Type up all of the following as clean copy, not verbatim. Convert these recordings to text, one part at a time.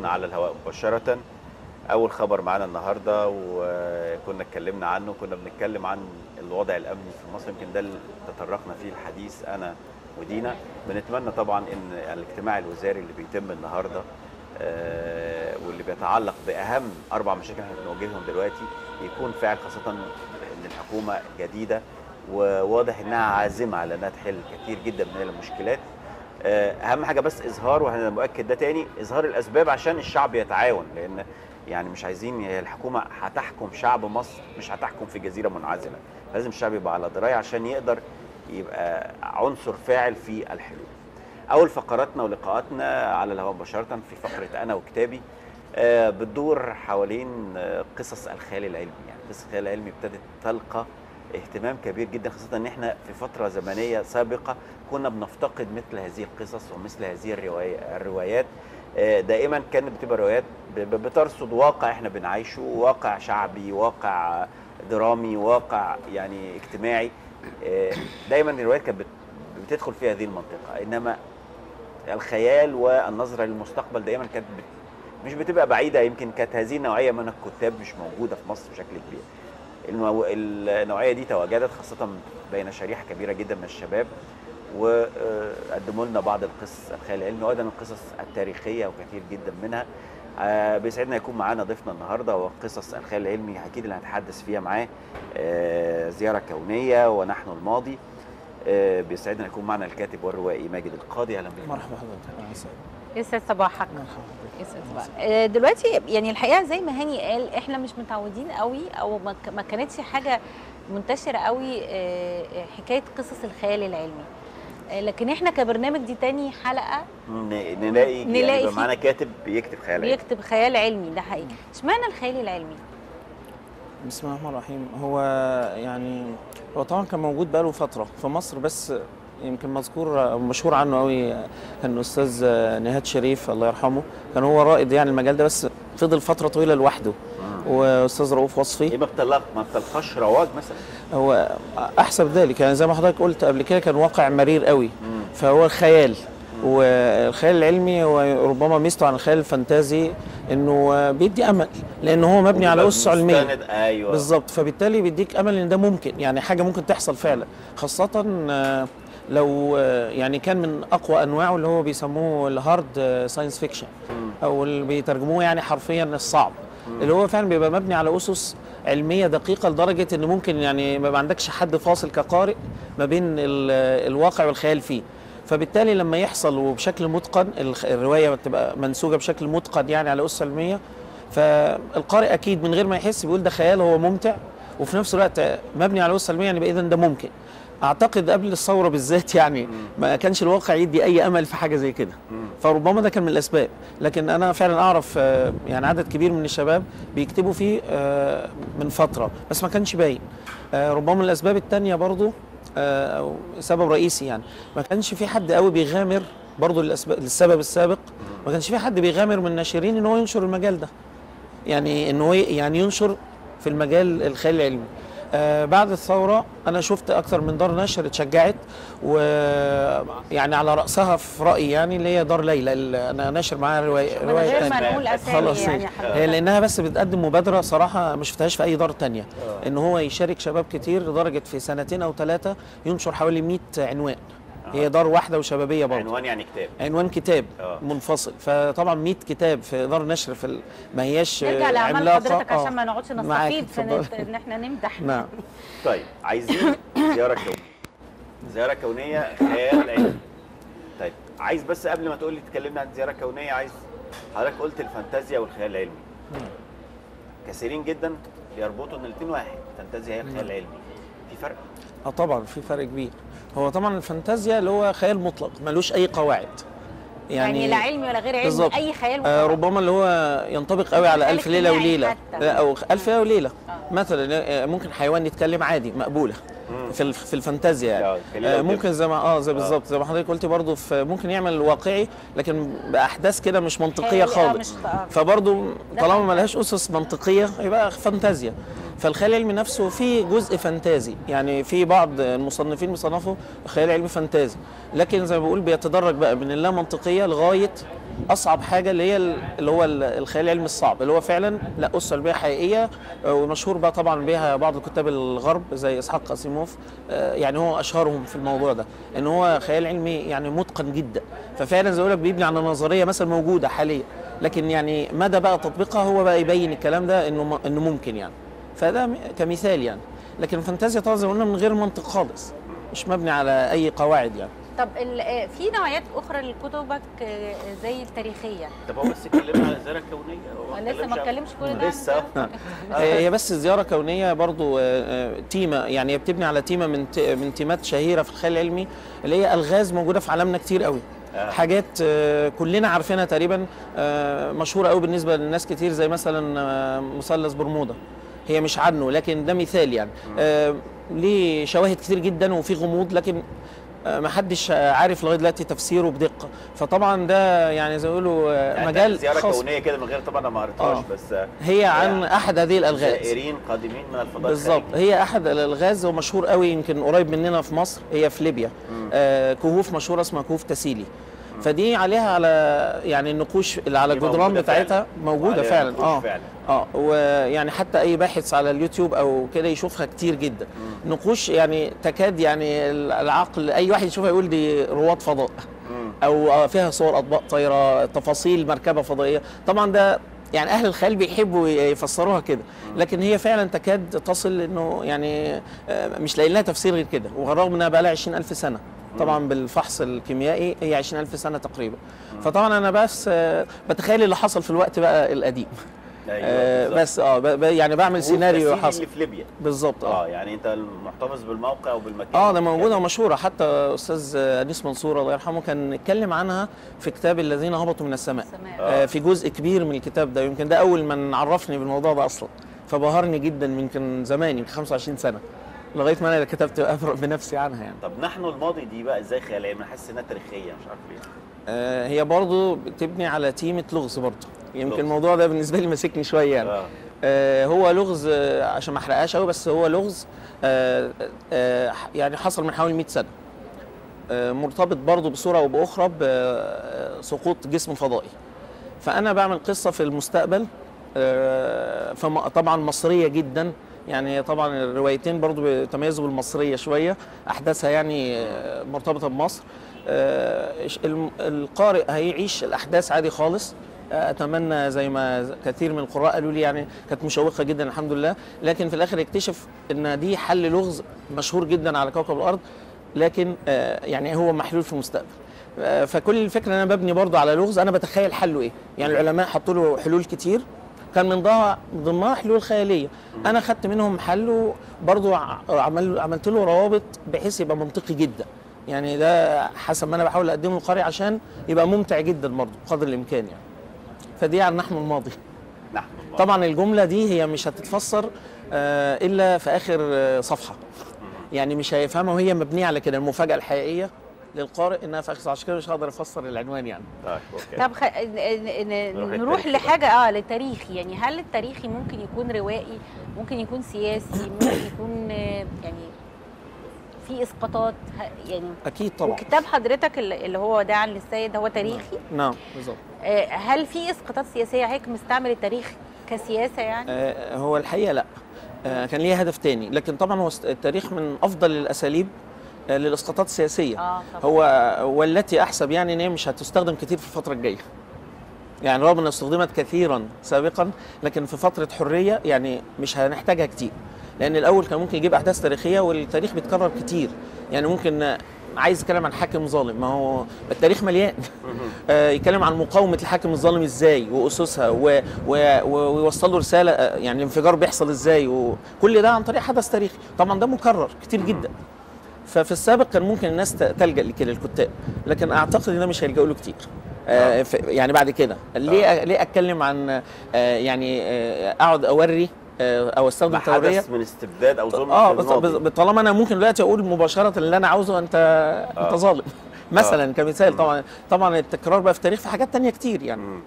خبرنا على الهواء مباشرة. أول خبر معانا النهاردة وكنا اتكلمنا عنه، كنا بنتكلم عن الوضع الأمني في مصر، يمكن ده اللي تطرقنا فيه الحديث أنا ودينا. بنتمنى طبعا إن الاجتماع الوزاري اللي بيتم النهاردة واللي بيتعلق بأهم 4 مشاكل احنا بنواجههم دلوقتي يكون فاعل، خاصة إن الحكومة جديدة وواضح إنها عازمة على إنها تحل كتير جدا من المشكلات. اهم حاجه بس اظهار، وانا مؤكد ده تاني، اظهار الاسباب عشان الشعب يتعاون، لان يعني مش عايزين الحكومه هتحكم شعب مصر، مش هتحكم في جزيره منعزله، لازم الشعب يبقى على درايه عشان يقدر يبقى عنصر فاعل في الحلول. اول فقراتنا ولقاءاتنا على الهواء مباشره في فقره انا وكتابي بتدور حوالين قصص الخيال العلمي. يعني قصص الخيال العلمي ابتدت تلقى اهتمام كبير جدا، خاصة ان احنا في فترة زمنية سابقة كنا بنفتقد مثل هذه القصص ومثل هذه الروايات. دائما كانت بتبقى روايات بترصد واقع احنا بنعيشه، واقع شعبي، واقع درامي، واقع يعني اجتماعي. دايما الروايات كانت بتدخل في هذه المنطقة، انما الخيال والنظرة للمستقبل دائما كانت مش بتبقى بعيدة. يمكن كانت هذه النوعية من الكتاب مش موجودة في مصر بشكل كبير. النوعيه دي تواجدت خاصه بين شريحه كبيره جدا من الشباب، وقدموا لنا بعض القصص الخيال العلمي وايضا القصص التاريخيه وكثير جدا منها. بيسعدنا يكون معانا ضيفنا النهارده وقصص الخيال العلمي اكيد اللي هنتحدث فيها معاه زياره كونيه ونحن الماضي. بيسعدنا يكون معنا الكاتب والروائي ماجد القاضي. اهلا بك. مرحبا حضرتك. يسعد صباحك. مرحبا. يسعد صباحك. دلوقتي يعني الحقيقه زي ما هاني قال احنا مش متعودين قوي، او ما كانتش حاجه منتشره قوي حكايه قصص الخيال العلمي، لكن احنا كبرنامج دي تاني حلقه نلاقي يعني معانا كاتب بيكتب خيال علمي. بيكتب خيال علمي، ده حقيقي. اشمعنى الخيال العلمي؟ بسم الله الرحمن الرحيم. هو يعني هو طبعا كان موجود بقاله فتره في مصر، بس يمكن مذكور مشهور عنه قوي كان الاستاذ نهاد شريف الله يرحمه، كان هو رائد يعني المجال ده، بس فضل فتره طويله لوحده. واستاذ رؤوف وصفي ايه ما بتلقاش رواج مثلا؟ هو احسب ذلك، يعني زي ما حضرتك قلت قبل كده كان واقع مرير قوي. فهو خيال، والخيال العلمي هو ربما ميزته عن الخيال الفانتازي انه بيدي امل، لان هو مبني على اسس علميه. ايوه بالظبط، فبالتالي بيديك امل ان ده ممكن، يعني حاجه ممكن تحصل فعلا، خاصه لو يعني كان من اقوى انواعه اللي هو بيسموه الهارد ساينس فيكشن، او اللي بيترجموه يعني حرفيا الصعب، اللي هو فعلا بيبقى مبني على اسس علميه دقيقه لدرجه ان ممكن يعني ما عندكش حد فاصل كقارئ ما بين الواقع والخيال فيه. فبالتالي لما يحصل وبشكل متقن، الروايه بتبقى منسوجه بشكل متقن يعني على اسس علميه، فالقارئ اكيد من غير ما يحس بيقول ده خيال، هو ممتع وفي نفس الوقت مبني على اسس علميه، يعني اذا ده ممكن. اعتقد قبل الثوره بالذات يعني ما كانش الواقع يدي اي امل في حاجه زي كده، فربما ده كان من الاسباب. لكن انا فعلا اعرف يعني عدد كبير من الشباب بيكتبوا فيه من فتره، بس ما كانش باين. ربما الاسباب الثانيه برضو او سبب رئيسي، يعني ما كانش في حد قوي بيغامر برضو للسبب السابق، ما كانش في حد بيغامر من الناشرين ان هو ينشر المجال ده، يعني ان هو يعني ينشر في المجال الخيال العلمي. بعد الثورة أنا شفت أكثر من دار نشر اتشجعت، ويعني على رأسها في رأيي يعني اللي هي دار ليلى، اللي أنا ناشر معاها رواية غير ما نقول أسامي يعني لأنها بس بتقدم مبادرة صراحة ما شفتهاش في أي دار تانية، إن هو يشارك شباب كتير لدرجة في 2 أو 3 ينشر حوالي 100 عنوان. هي دار واحدة وشبابية برضه. عنوان يعني كتاب. عنوان كتاب منفصل، فطبعا 100 كتاب في دار نشر في ما هياش نرجع لأعمال حضرتك عشان ما نقعدش نستفيد في ان احنا نمدح. نعم. طيب عايزين زيارة كونية. زيارة كونية خيال علمي. طيب عايز بس قبل ما تقول لي تكلمنا عن زيارة كونية، عايز حضرتك قلت الفانتازيا والخيال العلمي. كثيرين جدا بيربطوا ان الاثنين واحد، الفانتازيا هي الخيال العلمي. في فرق؟ طبعا في فرق كبير. هو طبعا الفانتازيا اللي هو خيال مطلق ملوش اي قواعد، يعني لا علمي ولا غير علمي بالزبط. اي خيال مطلق. ربما اللي هو ينطبق قوي على 1000 ليله وليله او 1000 ليله وليله مثلا. ممكن حيوان يتكلم عادي مقبوله في الفانتازيا يعني. ممكن زي ما زي بالظبط زي ما حضرتك قلتي برضه، ممكن يعمل واقعي لكن باحداث كده مش منطقيه خالص، فبرضه طالما ما لهاش اسس منطقيه يبقى فانتازيا. فالخيال العلمي نفسه فيه جزء فانتازي، يعني في بعض المصنفين بيصنفوا خيال علمي فانتازي، لكن زي ما بقول بيتدرج بقى من اللا منطقيه لغايه اصعب حاجه اللي هي اللي هو الخيال العلمي الصعب، اللي هو فعلا لا اسس علميه حقيقيه، ومشهور بقى طبعا بها بعض الكتاب الغرب زي اسحاق اسيموف. يعني هو اشهرهم في الموضوع ده، ان هو خيال علمي يعني متقن جدا. ففعلا زي ما لك بيبني على نظريه مثلا موجوده حاليا، لكن يعني مدى بقى تطبيقها هو بقى يبين الكلام ده انه ممكن يعني. فده كمثال يعني. لكن الفانتازيا طبعا زي ما قلنا من غير منطق خالص، مش مبني على اي قواعد يعني. طب في نوعيات اخرى لكتبك زي التاريخيه؟ طب هو بس اتكلمنا على الزياره الكونيه، هو لسه ما اتكلمش كل ده لسه. هي بس الزياره كونيه برضو تيمه، يعني هي بتبني على تيمه من تيمات شهيره في الخيال العلمي، اللي هي الغاز موجوده في عالمنا كتير قوي. حاجات كلنا عارفينها تقريبا، مشهوره قوي بالنسبه للناس كتير، زي مثلا مثلث برمودا. هي مش عنه لكن ده مثال يعني. ليه شواهد كتير جدا وفي غموض، لكن ما حدش عارف لغايه دلوقتي تفسيره بدقه. فطبعا ده يعني زي ما يقولوا يعني مجال زياره خاص كونيه كده من غير طبعا انا ما قريتهاش، بس هي عن احد هذه الالغاز، زائرين قادمين من الفضاء بالظبط. هي احد الالغاز ومشهور قوي، يمكن قريب مننا في مصر، هي في ليبيا. كهوف مشهوره اسمها كهوف تسيلي. فدي عليها على يعني النقوش اللي على الجدران بتاعتها موجوده فعلا. ويعني حتى اي باحث على اليوتيوب او كده يشوفها كتير جدا. نقوش يعني تكاد يعني العقل اي واحد يشوفها يقول دي رواد فضاء، او فيها صور اطباق طايره، تفاصيل مركبه فضائيه. طبعا ده يعني اهل الخيال بيحبوا يفسروها كده، لكن هي فعلا تكاد تصل انه يعني مش لاقي لها تفسير غير كده، ورغم انها بقى لها 20,000 سنه. طبعا بالفحص الكيميائي هي 20,000 سنه تقريبا. فطبعا انا بس بتخيل اللي حصل في الوقت بقى القديم. أيوة بس يعني بعمل سيناريو حصل اللي في ليبيا بالظبط. يعني انت محتفظ بالموقع وبالمكان. ده موجوده ومشهوره، حتى استاذ انيس منصور الله يرحمه كان اتكلم عنها في كتاب الذين هبطوا من السماء. في جزء كبير من الكتاب ده، يمكن ده اول من عرفني بالموضوع ده اصلا، فبهرني جدا. يمكن زمان، يمكن 25 سنه لغايه ما انا كتبت افرق بنفسي عنها يعني. طب نحن الماضي دي بقى ازاي خياليه؟ انا حاسس انها تاريخيه، مش عارف ليه. هي برضه بتبني على تيمه لغز برضه، يمكن الموضوع ده بالنسبه لي ماسكني شويه يعني. هو لغز، عشان ما احرقهاش قوي، بس هو لغز يعني حصل من حوالي 100 سنه، مرتبط برضه بصوره او باخرى بسقوط جسم فضائي. فانا بعمل قصه في المستقبل، طبعا مصريه جدا يعني. طبعا الروايتين برضو بيتميزوا بالمصريه شويه، احداثها يعني مرتبطه بمصر. القارئ هيعيش الاحداث عادي خالص. اتمنى زي ما كثير من القراء قالوا لي يعني كانت مشوقه جدا الحمد لله، لكن في الاخر يكتشف ان دي حل لغز مشهور جدا على كوكب الارض، لكن يعني هو محلول في المستقبل. فكل الفكره ان انا ببني برضو على لغز انا بتخيل حله ايه. يعني العلماء حطوا له حلول كتير، كان من ضمنها حلول خياليه. انا خدت منهم حل وبرضو عملت له روابط بحيث يبقى منطقي جدا. يعني ده حسب ما انا بحاول اقدمه للقارئ عشان يبقى ممتع جدا برضو بقدر الامكان يعني. فدي عن نحن الماضي. طبعا الجمله دي هي مش هتتفسر الا في اخر صفحه، يعني مش هيفهمها، وهي مبنيه على كده. المفاجاه الحقيقيه للقارئ انها في اخر، عشان كده مش هقدر افسر العنوان يعني. طب نروح لحاجه للتاريخي. يعني هل التاريخي ممكن يكون روائي، ممكن يكون سياسي، ممكن يكون يعني في اسقاطات يعني؟ اكيد طبعا. وكتاب حضرتك اللي هو داعا للسيد هو تاريخي؟ نعم بالظبط. هل في اسقاطات سياسيه حضرتك مستعمل التاريخ كسياسه يعني؟ هو الحقيقه لا، كان ليه هدف تاني، لكن طبعا هو التاريخ من افضل الاساليب للاسقاطات السياسيه. هو والتي احسب يعني ان هي مش هتستخدم كتير في الفتره الجايه. يعني رغم انها استخدمت كثيرا سابقا، لكن في فتره حريه يعني مش هنحتاجها كتير، لان الاول كان ممكن يجيب احداث تاريخيه والتاريخ بيتكرر كتير. يعني ممكن عايز يتكلم عن حاكم ظالم، ما هو التاريخ مليان. يتكلم عن مقاومه الحاكم الظالم ازاي واسسها، ويوصل له رساله يعني الانفجار بيحصل ازاي، وكل ده عن طريق حدث تاريخي. طبعا ده مكرر كتير جدا. ففي السابق كان ممكن الناس تلجأ لكده الكتاب، لكن اعتقد ان ده مش هيلجأوا له كتير. يعني بعد كده ليه اتكلم عن يعني اقعد اوري او استخدم توريه من استبداد او ظلم. طالما انا ممكن دلوقتي اقول مباشره اللي انا عاوزه انت ظالم مثلا كمثال. طبعا التكرار بقى في التاريخ في حاجات تانية كتير يعني.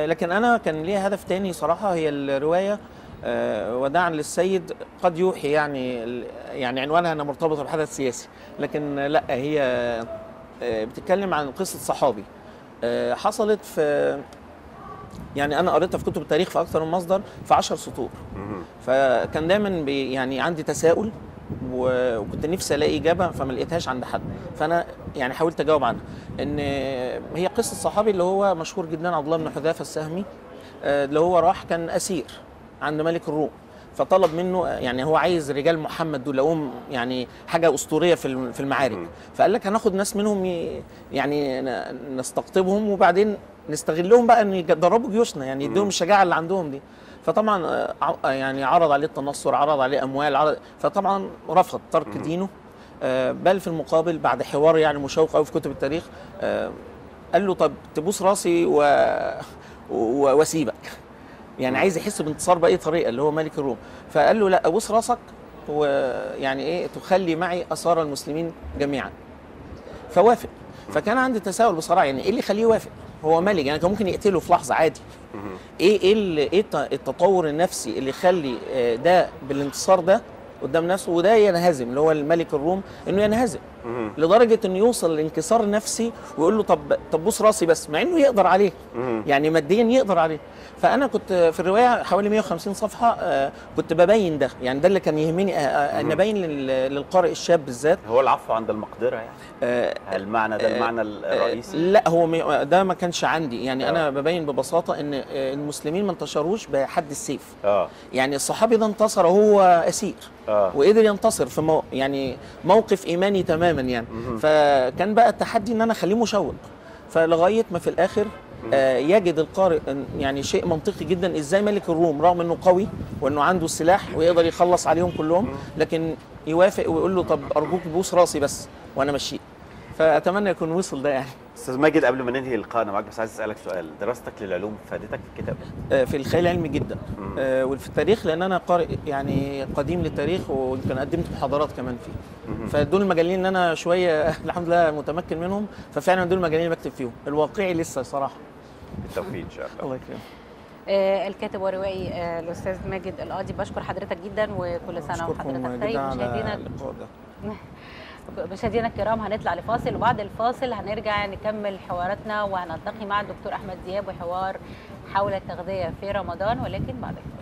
لكن انا كان ليها هدف تاني صراحه. هي الروايه وداعا للسيد قد يوحي يعني عنوانها انها مرتبطه بحدث سياسي، لكن لا، هي بتتكلم عن قصه صحابي حصلت في، يعني انا قريتها في كتب التاريخ في اكثر من مصدر في 10 سطور. فكان دايما يعني عندي تساؤل وكنت نفسي الاقي اجابه فما لقيتهاش عند حد، فانا يعني حاولت اجاوب عنها. ان هي قصه صحابي اللي هو مشهور جدا، عبد الله بن حذافه السهمي، اللي هو راح كان اسير عند ملك الروم، فطلب منه، يعني هو عايز رجال محمد دول لهم يعني حاجه اسطوريه في المعارك، فقال لك هناخد ناس منهم يعني نستقطبهم وبعدين نستغلهم بقى ان يدربوا جيوشنا، يعني يديهم الشجاعه اللي عندهم دي. فطبعا يعني عرض عليه التنصر، عرض عليه اموال، فطبعا رفض ترك دينه. بل في المقابل بعد حوار يعني مشوق قوي في كتب التاريخ، قال له طب تبوس راسي واسيبك، يعني عايز يحس بانتصار باي طريقه اللي هو ملك الروم. فقال له لا، ابوس راسك ويعني ايه تخلي معي اسارى المسلمين جميعا. فوافق. فكان عندي تساؤل بصراحه، يعني ايه اللي يخليه يوافق؟ هو ملك، يعني كان ممكن يقتله في لحظه عادي. ايه التطور النفسي اللي يخلي ده بالانتصار ده قدام نفسه وده ينهزم، اللي هو الملك الروم، انه ينهزم لدرجه انه يوصل لانكسار نفسي ويقول له طب بوس راسي بس، مع انه يقدر عليه، يعني ماديا يقدر عليه. فانا كنت في الروايه حوالي 150 صفحه كنت ببين ده، يعني ده اللي كان يهمني ان ابين للقارئ الشاب بالذات. هو العفو عند المقدره يعني، المعنى ده المعنى الرئيسي؟ لا، هو ده ما كانش عندي، يعني انا ببين ببساطه ان المسلمين ما انتشروش بحد السيف. يعني الصحابي ده انتصر وهو اسير، وقدر ينتصر في يعني موقف ايماني تماما يعني. فكان بقى التحدي ان انا اخليه مشوق، فلغايه ما في الاخر يجد القارئ يعني شيء منطقي جدا، ازاي ملك الروم رغم انه قوي وانه عنده السلاح ويقدر يخلص عليهم كلهم، لكن يوافق ويقول له طب ارجوك بوس راسي بس وانا ماشي. فاتمنى يكون وصل ده يعني. استاذ ماجد، قبل ما ننهي لقائنا معاك بس عايز اسالك سؤال، دراستك للعلوم فادتك في الكتاب؟ في الخيال العلمي جدا، وفي التاريخ لان انا قارئ يعني قديم للتاريخ، ويمكن قدمت محاضرات كمان فيه. فدول المجالين اللي انا شويه الحمد لله متمكن منهم، ففعلا دول المجالين اللي بكتب فيهم. الواقعي لسه صراحه. بالتوفيق ان شاء الله. الله يكرمك. الكاتب والروائي الاستاذ ماجد القاضي، بشكر حضرتك جدا وكل سنه وحضرتك طيب. مشاهدينا الكرام، هنطلع لفاصل وبعد الفاصل هنرجع نكمل حواراتنا وهنلتقي مع الدكتور احمد دياب وحوار حول التغذيه في رمضان، ولكن بعد الفاصل.